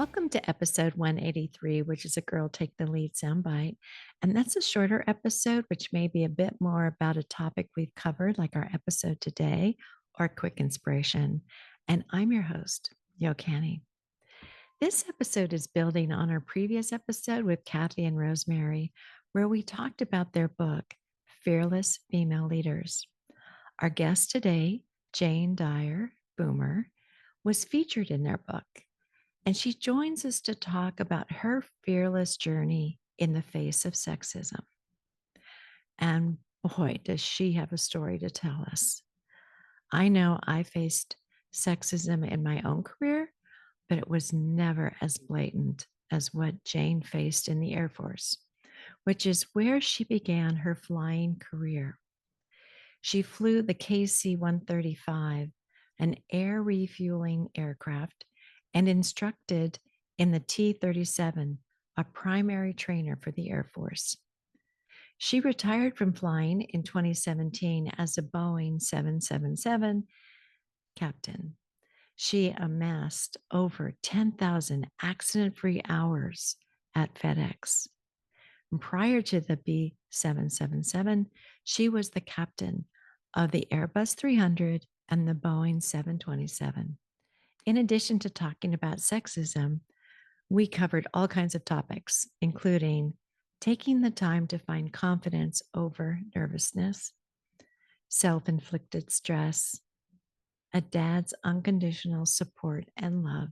Welcome to episode 183, which is a Girl Take the Lead soundbite. And that's a shorter episode, which may be a bit more about a topic we've covered, like our episode today, or quick inspiration. And I'm your host, Yo Canny. This episode is building on our previous episode with Kathy and Rosemary, where we talked about their book, Fearless Female Leaders. Our guest today, Jane Dyer, Boomer, was featured in their book. And she joins us to talk about her fearless journey in the face of sexism. And boy, does she have a story to tell us. I know I faced sexism in my own career, but it was never as blatant as what Jane faced in the Air Force, which is where she began her flying career. She flew the KC 135, an air refueling aircraft, and instructed in the T 37, a primary trainer for the Air Force. She retired from flying in 2017 as a Boeing 777 captain. She amassed over 10,000 accident free hours at FedEx. And prior to the B 777, she was the captain of the Airbus 300 and the Boeing 727. In addition to talking about sexism, we covered all kinds of topics, including taking the time to find confidence over nervousness, self-inflicted stress, a dad's unconditional support and love,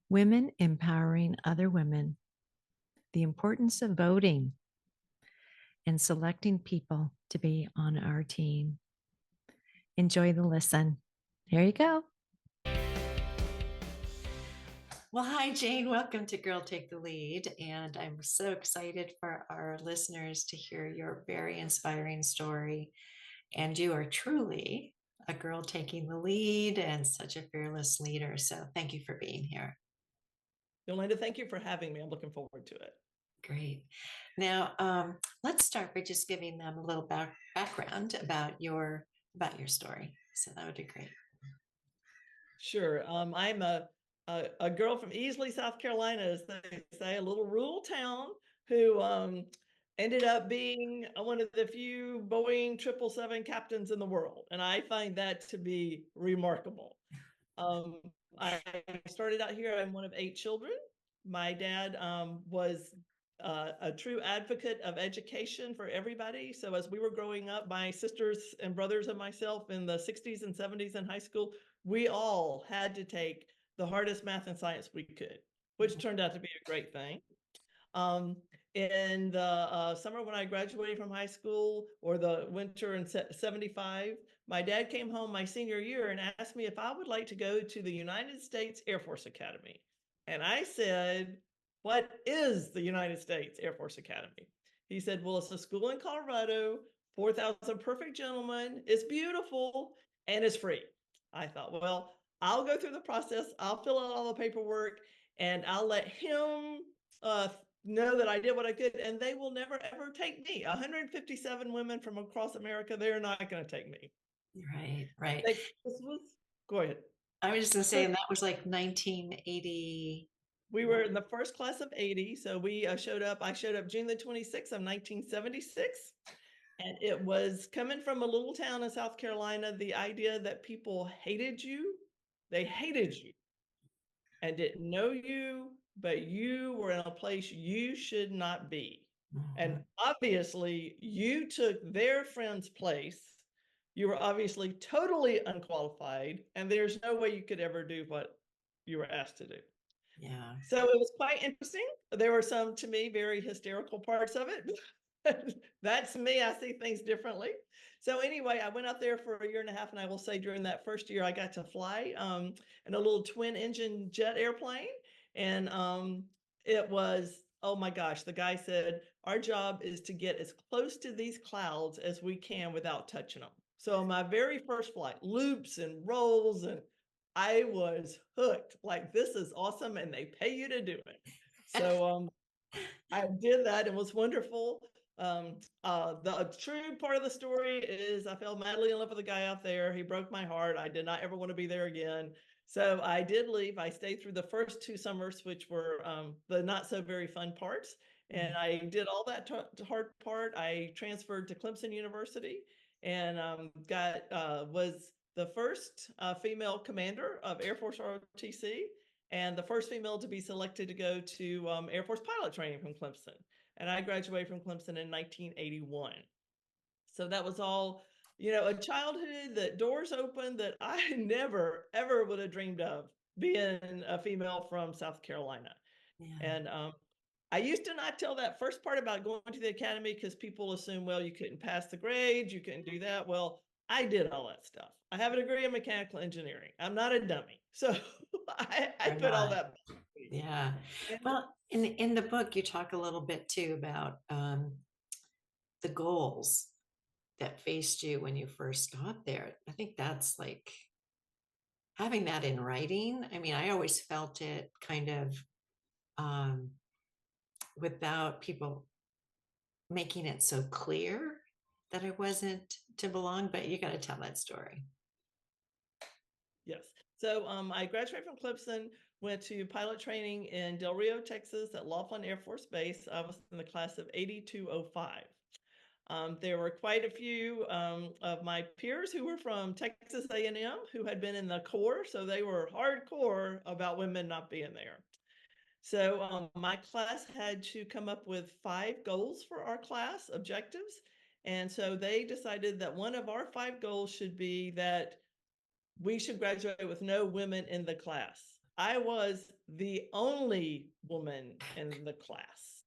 women empowering other women, the importance of voting, and selecting people to be on our team. Enjoy the listen. Here you go. Well, hi, Jane. Welcome to Girl Take the Lead. And I'm so excited for our listeners to hear your very inspiring story. And you are truly a girl taking the lead and such a fearless leader. So thank you for being here. Yolanda, thank you for having me. I'm looking forward to it. Great. Now, let's start by just giving them a little background about your story. So that would be great. Sure. I'm a girl from Easley, South Carolina, as they say, a little rural town who ended up being one of the few Boeing 777 captains in the world. And I find that to be remarkable. I started out here. I'm one of 8 children. My dad was a true advocate of education for everybody. So as we were growing up, my sisters and brothers and myself in the 60s and 70s in high school, we all had to take the hardest math and science we could, which turned out to be a great thing. In the summer when I graduated from high school, or the winter in 75, my dad came home my senior year and asked me if I would like to go to the United States Air Force Academy. And I said, "What is the United States Air Force Academy?" He said, "Well, it's a school in Colorado, 4,000 perfect gentlemen. It's beautiful and it's free." I thought, well, I'll go through the process. I'll fill out all the paperwork and I'll let him know that I did what I could, and they will never ever take me. 157 women from across America, they're not going to take me. Right. Go ahead. I was just going to say, and that was like 1980. We were in the first class of 80. So we showed up. I showed up June the 26th of 1976. And it was coming from a little town in South Carolina, the idea that people hated you. They hated you and didn't know you, but you were in a place you should not be. And obviously, you took their friend's place. You were obviously totally unqualified, and there's no way you could ever do what you were asked to do. Yeah. So it was quite interesting. There were some, to me, very hysterical parts of it. That's me. I see things differently. So anyway, I went out there for a year and a half, and I will say during that first year, I got to fly in a little twin engine jet airplane. And it was, oh my gosh, the guy said, our job is to get as close to these clouds as we can without touching them. So my very first flight, loops and rolls, and I was hooked. Like, this is awesome, and they pay you to do it. So I did that. It was wonderful. The true part of the story is I fell madly in love with a guy out there. He broke my heart. I did not ever want to be there again. So I did leave. I stayed through the first 2 summers, which were the not so very fun parts. And Mm. I did all that hard part. I transferred to Clemson University and was the first female commander of Air Force ROTC and the first female to be selected to go to Air Force pilot training from Clemson. And I graduated from Clemson in 1981. So that was all, a childhood that doors opened that I never, ever would have dreamed of being a female from South Carolina. Yeah. And I used to not tell that first part about going to the academy because people assume, well, you couldn't pass the grades, you couldn't do that. Well, I did all that stuff. I have a degree in mechanical engineering. I'm not a dummy. So I You're put all not. that behind me. Yeah. And Well, in the book, you talk a little bit too about the goals that faced you when you first got there. I think that's like having that in writing. I mean, I always felt it kind of um, without people making it so clear that I wasn't to belong, but you got to tell that story. yes. So I graduated from Clemson, went to pilot training in Del Rio, Texas at Laughlin Air Force Base. I was in the class of 8205. There were quite a few of my peers who were from Texas A&M who had been in the Corps, so they were hardcore about women not being there. So my class had to come up with 5 goals for our class objectives. And so they decided that one of our 5 goals should be that we should graduate with no women in the class. I was the only woman in the class.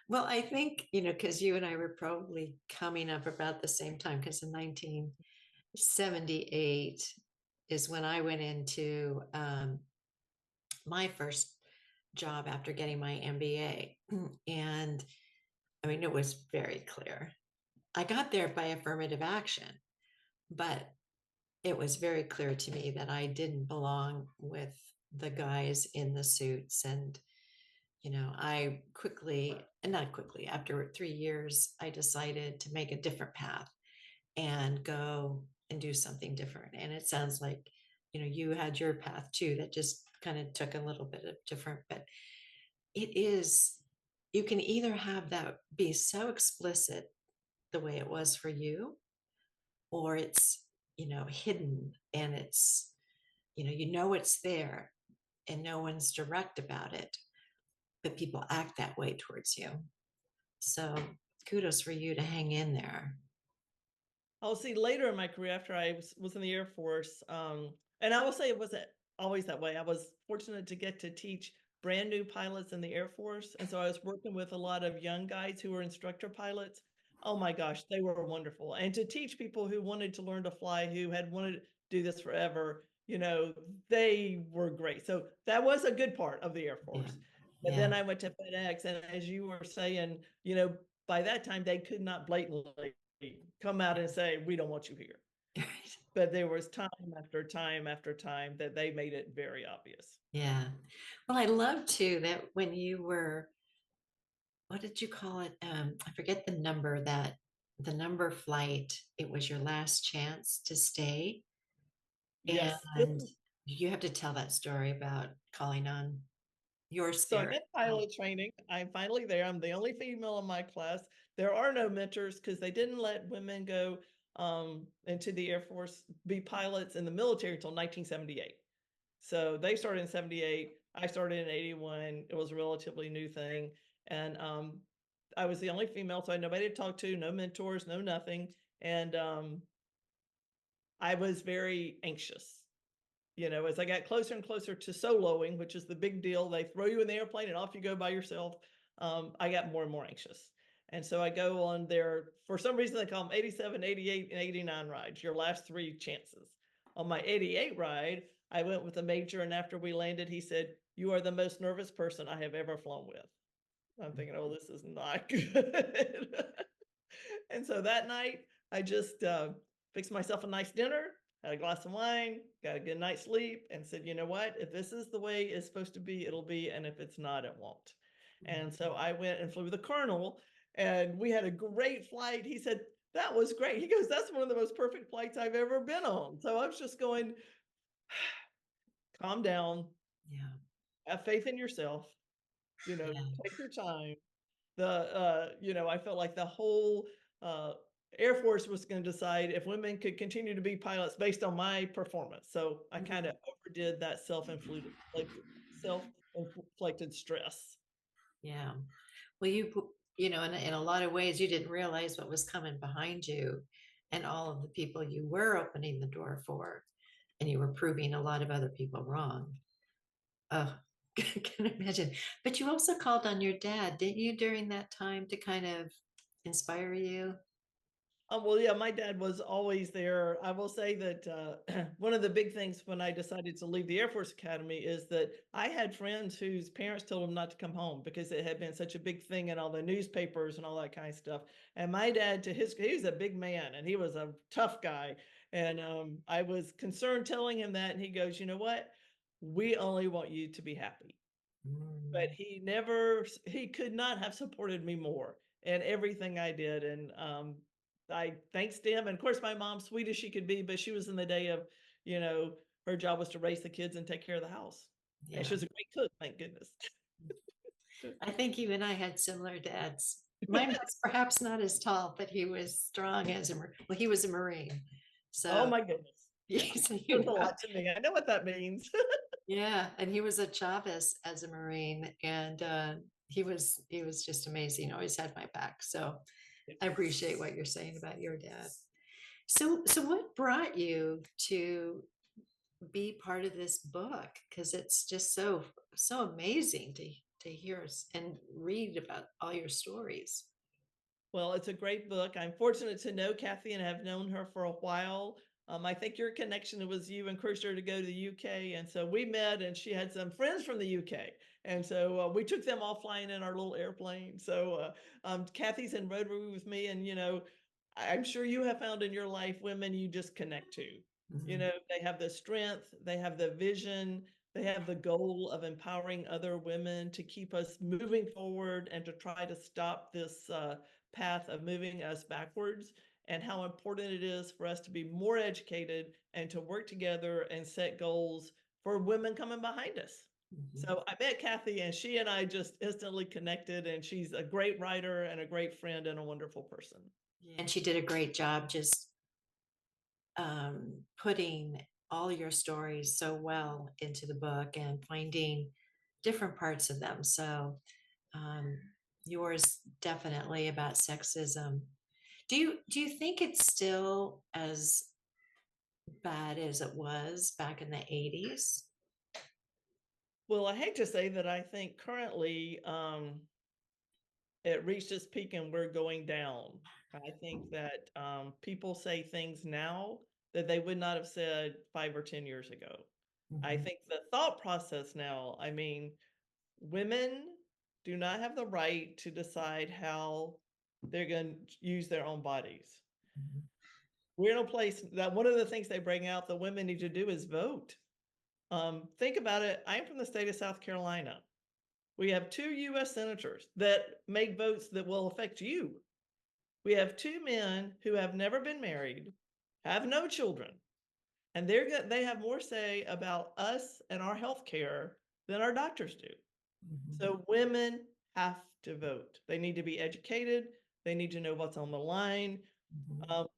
Well, I think, because you and I were probably coming up about the same time, because in 1978 is when I went into my first job after getting my MBA. And I mean, it was very clear. I got there by affirmative action, but it was very clear to me that I didn't belong with the guys in the suits. And, I quickly, and not quickly, after 3 years, I decided to make a different path and go and do something different. And it sounds like, you had your path too, that just kind of took a little bit of different, but it is, you can either have that be so explicit the way it was for you, or it's, hidden and it's, it's there and no one's direct about it, but people act that way towards you. So kudos for you to hang in there. I'll see later in my career after I was in the Air Force. And I will say it wasn't always that way. I was fortunate to get to teach brand new pilots in the Air Force. And so I was working with a lot of young guys who were instructor pilots. Oh my gosh, they were wonderful. And to teach people who wanted to learn to fly, who had wanted to do this forever, they were great. So that was a good part of the Air Yeah. Force. But Yeah. then I went to FedEx, and as you were saying, by that time they could not blatantly come out and say, we don't want you here. But there was time after time after time that they made it very obvious. Yeah. Well, I love too that when you were, what did you call it? I forget the number flight, it was your last chance to stay. Yes. And you have to tell that story about calling on your So I'm spirit. in pilot training. I'm finally there. I'm the only female in my class. There are no mentors because they didn't let women go into the Air Force, be pilots in the military until 1978. So they started in 78. I started in 81. It was a relatively new thing. And I was the only female, so I had nobody to talk to, no mentors, no nothing. And I was very anxious. As I got closer and closer to soloing, which is the big deal, they throw you in the airplane and off you go by yourself. I got more and more anxious. And so I go on there, for some reason, they call them 87, 88, and 89 rides, your last 3 chances. On my 88 ride, I went with a major, and after we landed, he said, "You are the most nervous person I have ever flown with." I'm thinking, oh, this is not good. And so that night, I just fixed myself a nice dinner, had a glass of wine, got a good night's sleep, and said, you know what? If this is the way it's supposed to be, it'll be. And if it's not, it won't. And so I went and flew with the colonel, and we had a great flight. He said, that was great. He goes, that's one of the most perfect flights I've ever been on. So I was just going, calm down, Yeah. have faith in yourself, Yeah. take your time. I felt like the whole uh, Air Force was going to decide if women could continue to be pilots based on my performance. So I kind Mhm. of overdid that self-inflicted stress. Yeah. Well, in a lot of ways, you didn't realize what was coming behind you and all of the people you were opening the door for, and you were proving a lot of other people wrong. Oh, can imagine. But you also called on your dad, didn't you, during that time to kind of inspire you? Well, yeah, my dad was always there. I will say that one of the big things when I decided to leave the Air Force Academy is that I had friends whose parents told them not to come home because it had been such a big thing in all the newspapers and all that kind of stuff. And my dad, he was a big man and he was a tough guy. And I was concerned telling him that. And he goes, you know what? We only want you to be happy. But Mm, he could not have supported me more in everything I did, and, I thanks to him, and of course, my mom, sweet as she could be, but she was in the day of, you know, her job was to raise the kids and take care of the house, and yeah. she was a great cook, thank goodness. I think you and I had similar dads. Mine was perhaps not as tall, but he was strong as well, he was a Marine. Oh So, my goodness. Yeah, yes, means a lot to me, I know what that means. yeah, and he was a Chavez as a Marine, and he was just amazing. Always had my back. So I appreciate what you're saying about your dad. So what brought you to be part of this book? Because it's just so amazing to hear and read about all your stories. Well, it's a great book. I'm fortunate to know Kathy and have known her for a while. I think your connection was you encouraged her to go to the UK. And so we met, and she had some friends from the UK. And so we took them all flying in our little airplane. So Kathy's in Rotary with me. And, I'm sure you have found in your life women you just connect to. Mhm, They have the strength, they have the vision, they have the goal of empowering other women to keep us moving forward and to try to stop this. Path of moving us backwards, and how important it is for us to be more educated and to work together and set goals for women coming behind us. mhm. So I met Kathy and she and I just instantly connected, and she's a great writer and a great friend and a wonderful person. Yeah, and she did a great job just putting all your stories so well into the book and finding different parts of them. So um, yours definitely about sexism. Do you think it's still as bad as it was back in the 80s? Well, I hate to say that I think currently it reached its peak and we're going down. I think that people say things now that they would not have said 5 or 10 years ago. I Mhm, think the thought process now, I mean, women do not have the right to decide how they're going to use their own bodies. mhm, We're in a place that one of the things they bring out that women need to do is vote. Think about it. I'm from the state of South Carolina. We have two US senators that make votes that will affect you. We have two men who have never been married, have no children, and they have more say about us and our health care than our doctors do. mhm, So women have to vote. They need to be educated. They need to know what's on the line. mhm, Um,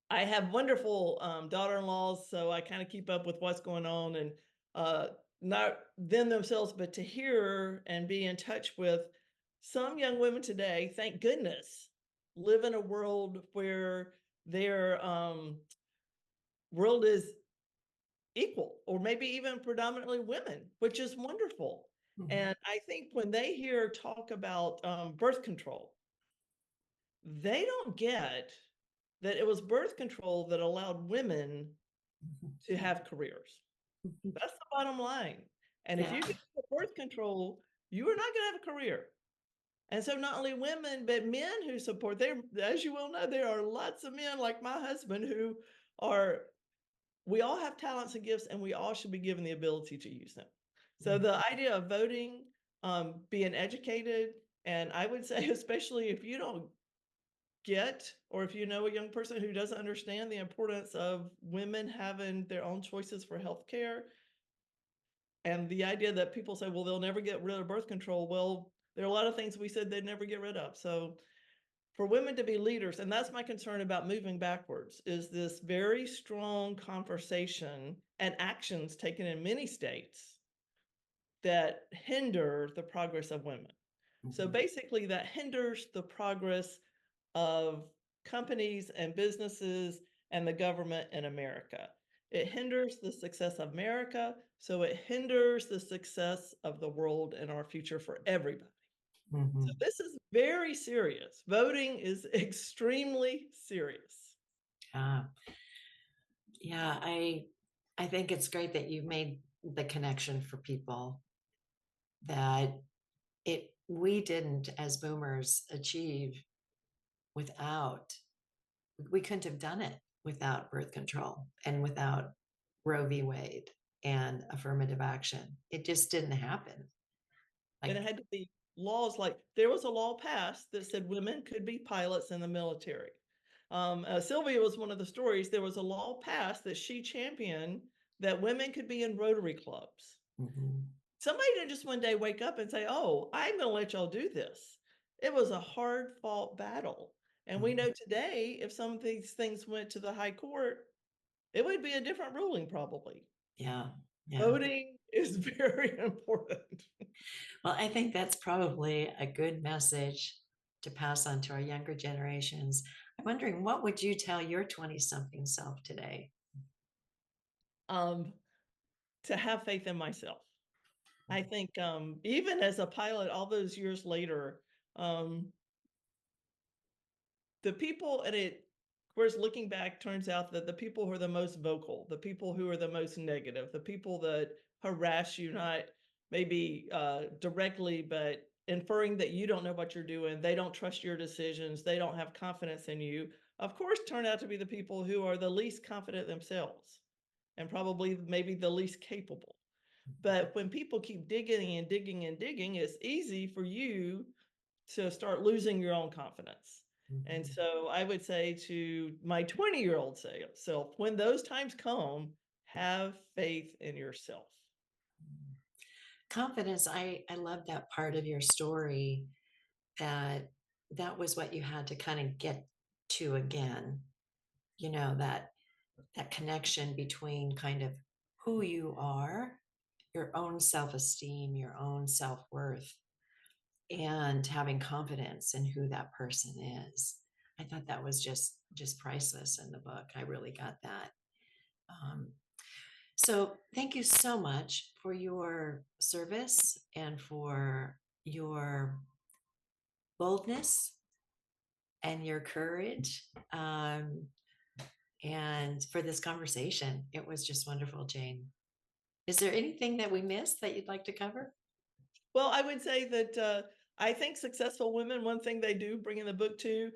I have wonderful daughter-in-laws, so I kind of keep up with what's going on, and uh, not them themselves, but to hear and be in touch with some young women today. Thank goodness, live in a world where their world is equal, or maybe even predominantly women, which is wonderful. mhm, And I think when they hear talk about birth control, they don't get that it was birth control that allowed women mhm, to have careers. mhm. That's the bottom line. And if Yeah. you get birth control, you are not going to have a career. And so not only women, but men who support, there, as you well know, there are lots of men like my husband who are, we all have talents and gifts, and we all should be given the ability to use them. So Mhm, the idea of voting, being educated. And I would say, especially if you don't get, or if you know a young person who doesn't understand the importance of women having their own choices for healthcare, and the idea that people say, well, they'll never get rid of birth control. Well, there are a lot of things we said they'd never get rid of. So for women to be leaders, and that's my concern about moving backwards, is this very strong conversation and actions taken in many states that hinder the progress of women. So basically, that hinders the progress of companies and businesses and the government in America. It hinders the success of America, so it hinders the success of the world and our future for everybody. So Mhm. this is very serious. Voting is extremely serious. Yeah. Yeah, I think it's great that you made the connection for people that we didn't as boomers achieve without we couldn't have done it without birth control and without Roe v. Wade and affirmative action. It just didn't happen. And it Like, had to be laws, like there was a law passed that said women could be pilots in the military. Sylvia was one of the stories. There was a law passed that she championed that women could be in Rotary clubs. mhm, Somebody didn't just one day wake up and say, oh, I'm going to let y'all do this. It was a hard fought battle. And we mhm. know today, if some of these things went to the high court, it would be a different ruling probably. Yeah, yeah. Voting is very important. Well, I think that's probably a good message to pass on to our younger generations. I'm wondering, what would you tell your 20-something self today? Um, to have faith in myself. I think even as a pilot, all those years later, um, the people and it of course looking back turns out that the people who are the most vocal, the people who are the most negative, the people that harass you, not maybe directly but inferring that you don't know what you're doing, they don't trust your decisions, they don't have confidence in you, of course turn out to be the people who are the least confident themselves and probably maybe the least capable. But when people keep digging and digging and digging, it's easy for you to start losing your own confidence. And Mhm. so I would say to my 20-year-old self, when those times come, have faith in yourself. Confidence, I love that part of your story, that that was what you had to kind of get to again, that connection between kind of who you are, your own self-esteem, your own self-worth, and having confidence in who that person is. I thought that was just priceless in the book. I really got that. Um, so thank you so much for your service and for your boldness and your courage, and for this conversation. It was just wonderful, Jane. Is there anything that we missed that you'd like to cover? Well, I would say that I think successful women, one thing they do bring in the book too,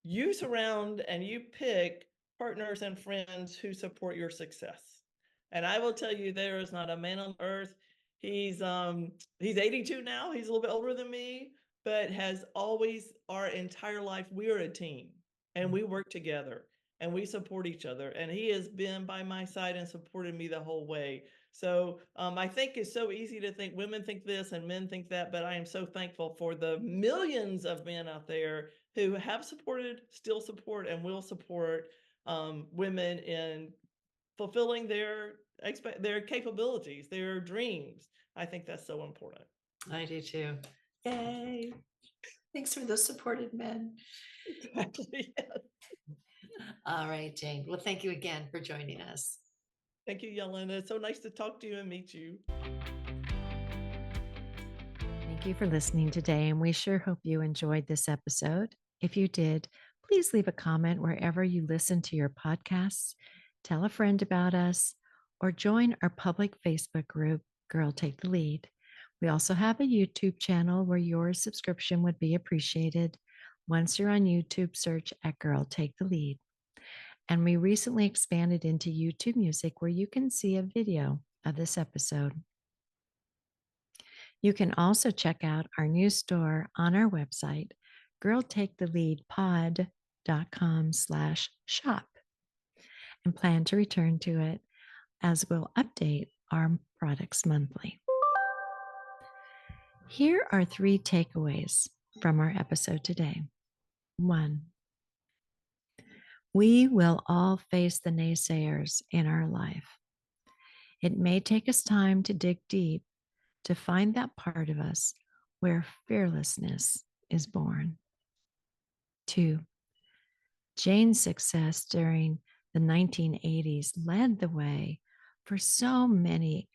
you surround and you pick partners and friends who support your success. And I will tell you, there is not a man on earth. He's 82 now. He's a little bit older than me, but has always our entire life. We are a team and we work together and we support each other. And he has been by my side and supported me the whole way. So I think it's so easy to think women think this and men think that, but I am so thankful for the millions of men out there who have supported, still support, and will support women in fulfilling their capabilities, their dreams. I think that's so important. I do too. Yay. Thanks for the supported men. Exactly. Yes. All right, Jane. Well, thank you again for joining us. Thank you, Yelena. It's so nice to talk to you and meet you. Thank you for listening today, and we sure hope you enjoyed this episode. If you did, please leave a comment wherever you listen to your podcasts, tell a friend about us, or join our public Facebook group, Girl Take the Lead. We also have a YouTube channel where your subscription would be appreciated. Once you're on YouTube, search at Girl Take the Lead. And we recently expanded into YouTube Music where you can see a video of this episode. You can also check out our new store on our website, girltaketheleadpod.com/shop, and plan to return to it as we'll update our products monthly. Here are 3 takeaways from our episode today. 1, we will all face the naysayers in our life. It may take us time to dig deep to find that part of us where fearlessness is born. 2, Jane's success during the 1980s led the way for so many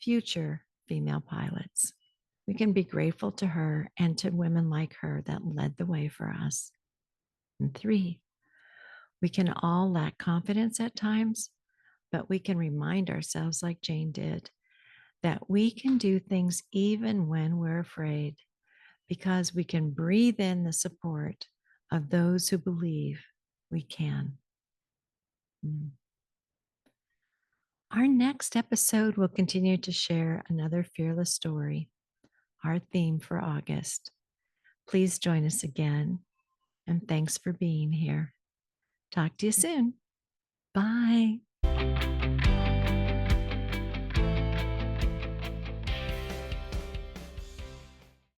future female pilots. We can be grateful to her and to women like her that led the way for us. And 3, we can all lack confidence at times, but we can remind ourselves, like Jane did, that we can do things even when we're afraid because we can breathe in the support of those who believe we can. Our next episode will continue to share another fearless story, our theme for August. Please join us again, and thanks for being here. Talk to you soon. Bye.